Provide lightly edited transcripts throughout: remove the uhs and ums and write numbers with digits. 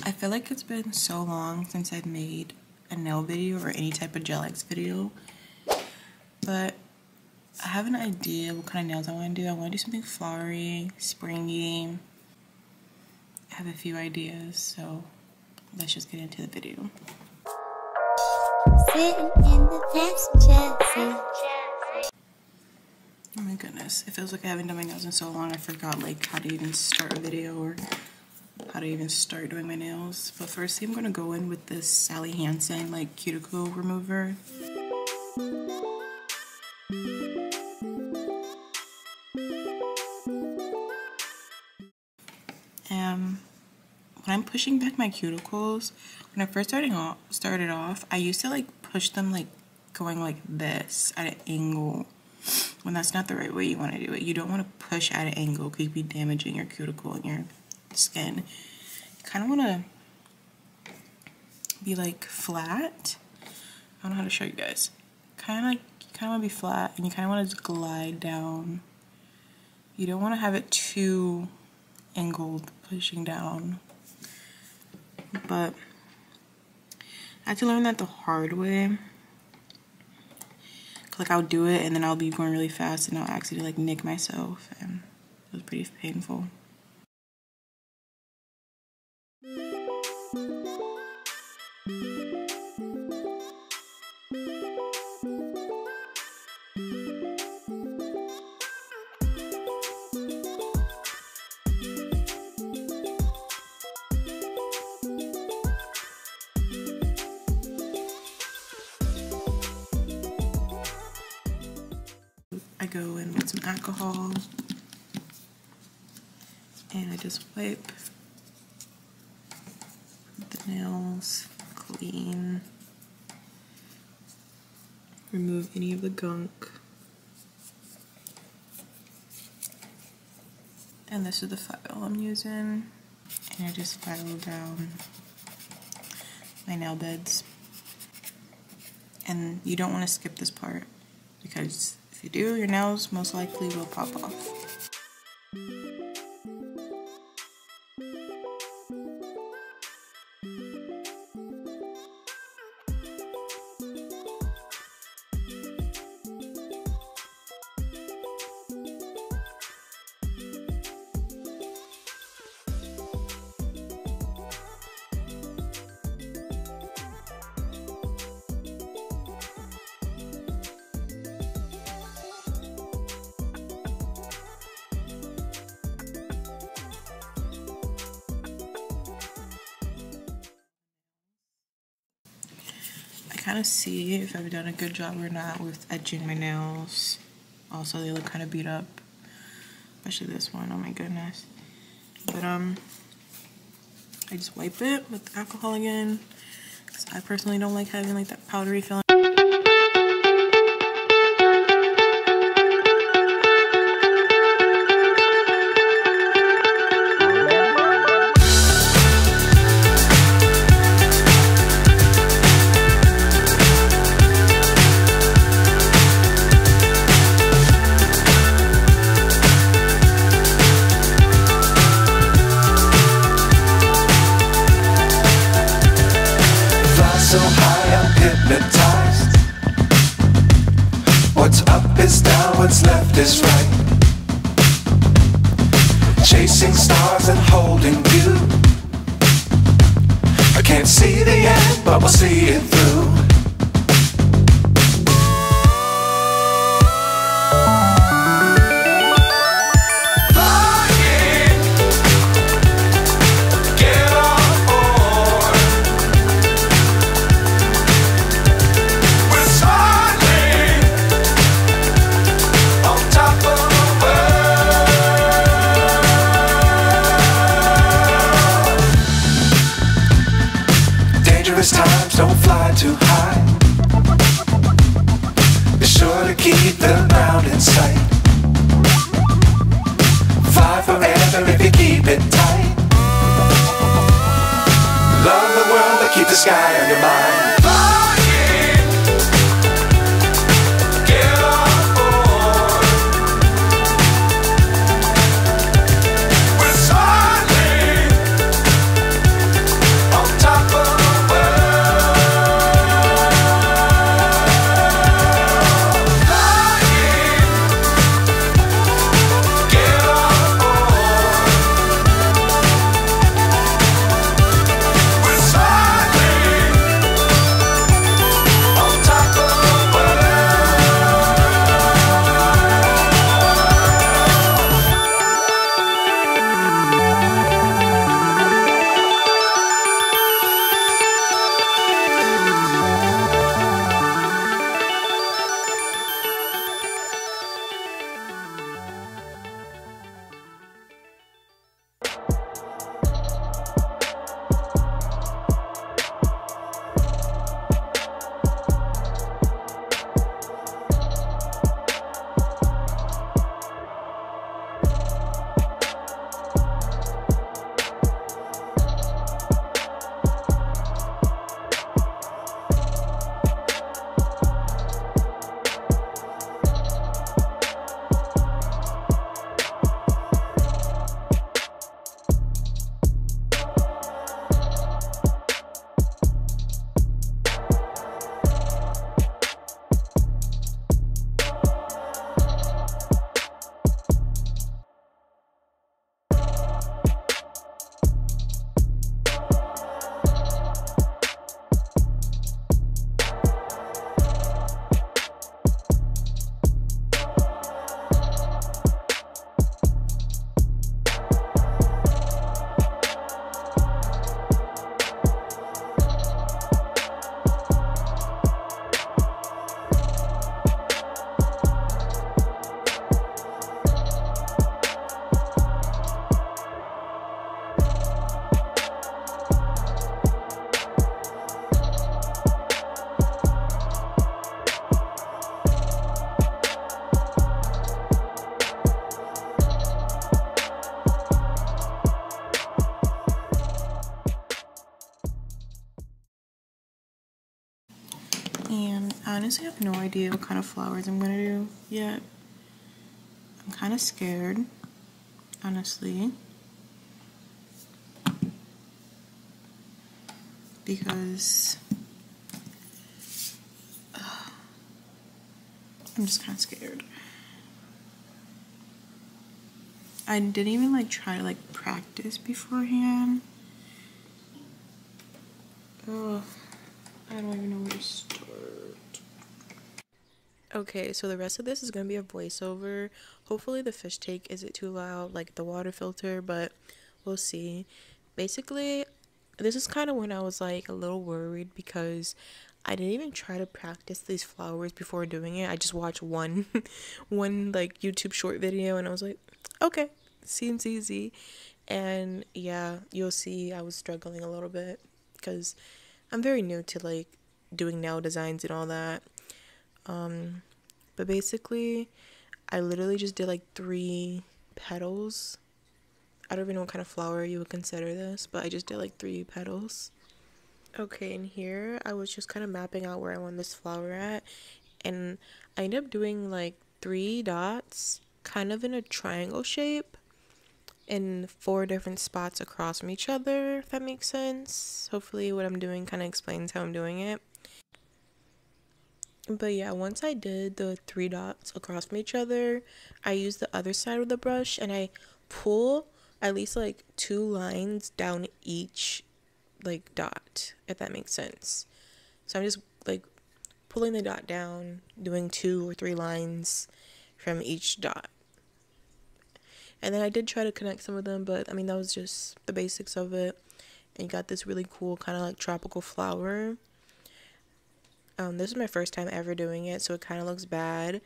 I feel like it's been so long since I've made a nail video or any type of gel X video, but I have an idea what kind of nails I want to do. I want to do something flowery, springy. I have a few ideas, so let's just get into the video. Sitting in the passenger seat. Oh my goodness, it feels like I haven't done my nails in so long. I forgot like how to even start a video or how to even start doing my nails. But first, I'm gonna go in with this Sally Hansen like cuticle remover. When I'm pushing back my cuticles, when I first started off, I used to like push them like going like this at an angle, when that's not the right way you want to do it. You don't want to push at an angle because you'd be damaging your cuticle and your skin. You kind of want to be like flat. I don't know how to show you guys. You kind of want to be flat, and you kind of want to glide down. You don't want to have it too angled pushing down. But I had to learn that the hard way. Like, I'll do it and then I'll be going really fast and I'll actually like nick myself, and it was pretty painful. I go in with some alcohol and I just wipe the nails clean, remove any of the gunk, and this is the file I'm using, and I just file down my nail beds. And you don't want to skip this part, because if you do, your nails most likely will pop off. Kind of see if I've done a good job or not with edging my nails. Also, they look kind of beat up, especially this one. Oh my goodness. But I just wipe it with alcohol again, because I personally don't like having like that powdery feeling. So high I'm hypnotized. What's up is down, what's left is right. Chasing stars and holding you. I can't see the end, but we'll see it through. Times don't fly too high. Be sure to keep the ground in sight. Fly forever if you keep it tight. Love the world but keep the sky on your mind. And I honestly have no idea what kind of flowers I'm gonna do yet. I'm kind of scared, honestly, because I'm just kind of scared. I didn't even like try to like practice beforehand. Oh, I don't even know where to start. Okay, so the rest of this is gonna be a voiceover. Hopefully the fish take isn't too loud, like the water filter, but we'll see. Basically, this is kind of when I was like a little worried because I didn't even try to practice these flowers before doing it. I just watched one like YouTube short video and I was like, okay, seems easy. And yeah, you'll see I was struggling a little bit because I'm very new to like doing nail designs and all that. But basically I literally just did like 3 petals. I don't even know what kind of flower you would consider this, but I just did like 3 petals. Okay, and here I was just kind of mapping out where I want this flower at, and I ended up doing like 3 dots kind of in a triangle shape in 4 different spots across from each other, if that makes sense. Hopefully what I'm doing kind of explains how I'm doing it. But yeah, once I did the 3 dots across from each other, I used the other side of the brush and I pull at least like 2 lines down each like dot, if that makes sense. So I'm just like pulling the dot down, doing 2 or 3 lines from each dot. And then I did try to connect some of them, but I mean that was just the basics of it. And you got this really cool kind of like tropical flower. This is my first time ever doing it, so it kind of looks bad,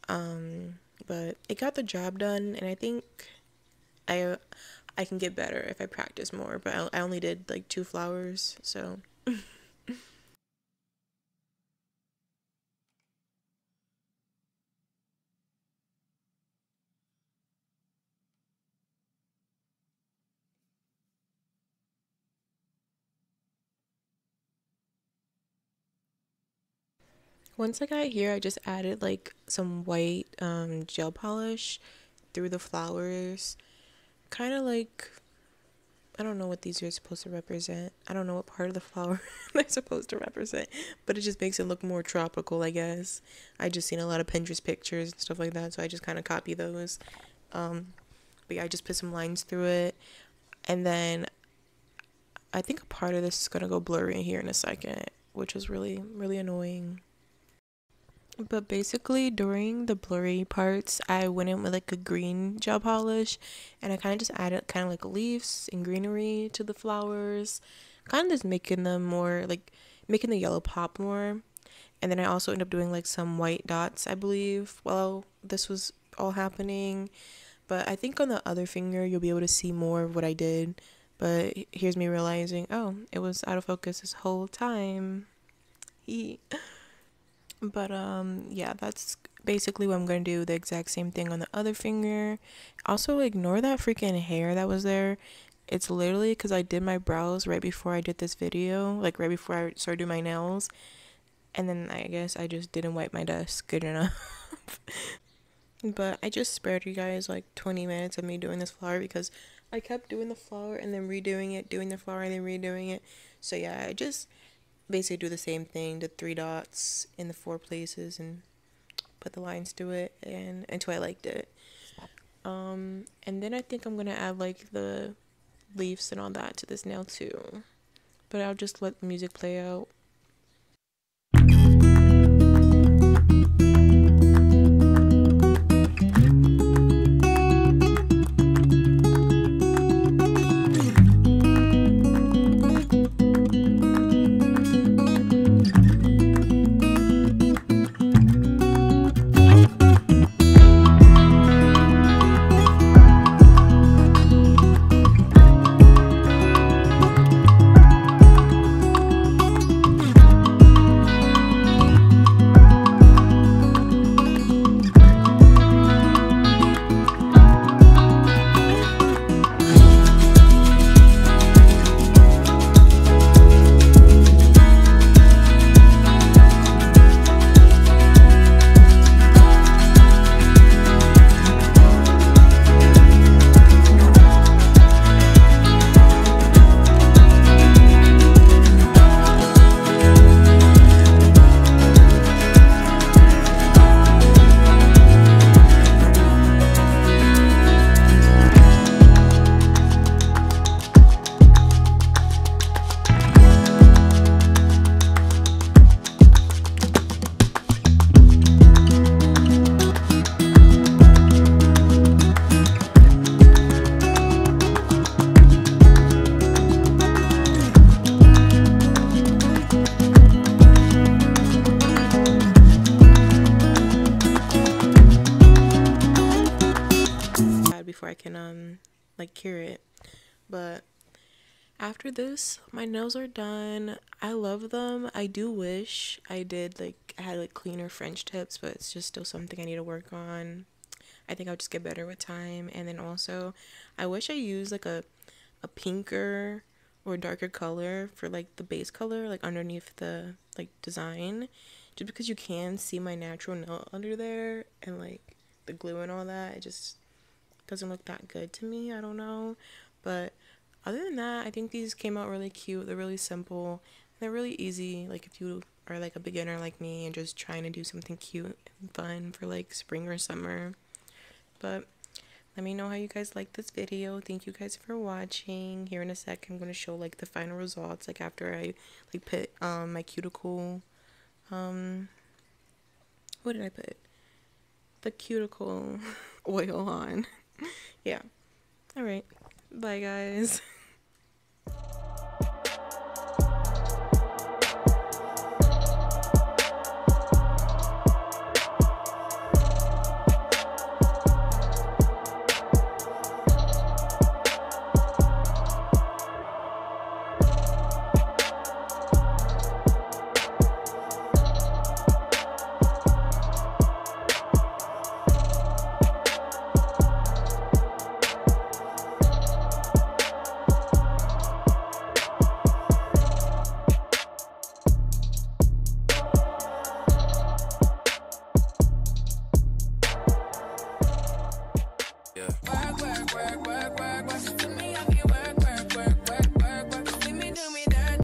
but it got the job done, and I think I can get better if I practice more, but I only did like 2 flowers, so once I got here, I just added like some white gel polish through the flowers, kind of like, I don't know what these are supposed to represent. I don't know what part of the flower they're supposed to represent, but it just makes it look more tropical, I guess. I just seen a lot of Pinterest pictures and stuff like that, so I just kind of copy those. But yeah, I just put some lines through it, and then I think a part of this is gonna go blurry in here in a second, which is really, really annoying. But basically, during the blurry parts, I went in with like a green gel polish, and I kind of just added kind of like leaves and greenery to the flowers, kind of just making them more like making the yellow pop more. And then I also ended up doing like some white dots, I believe, while this was all happening. But I think on the other finger you'll be able to see more of what I did. But here's me realizing, oh, it was out of focus this whole time. But yeah, that's basically what I'm gonna do, the exact same thing on the other finger. Also, ignore that freaking hair that was there. It's literally because I did my brows right before I did this video, like right before I started doing my nails, and then I guess I just didn't wipe my desk good enough. But I just spared you guys like 20 minutes of me doing this flower because I kept doing the flower and then redoing it, doing the flower and then redoing it. So yeah, I just basically do the same thing, the 3 dots in the 4 places and put the lines through it, and until I liked it. And then I think I'm gonna add like the leaves and all that to this nail too, but I'll just let the music play out. like cure it. But after this, my nails are done. I love them. I do wish I did like I had like cleaner French tips, but it's just still something I need to work on. I think I'll just get better with time. And then also, I wish I used like a pinker or darker color for like the base color, like underneath the like design, just because you can see my natural nail under there, and like the glue and all that, it just doesn't look that good to me. I don't know. But other than that, I think these came out really cute. They're really simple. They're really easy. Like if you are like a beginner like me and just trying to do something cute and fun for like spring or summer. But let me know how you guys like this video. Thank you guys for watching. Here in a sec, I'm going to show like the final results, like after I like put my cuticle, what did I put? The cuticle oil on. Yeah. All right. Bye, guys.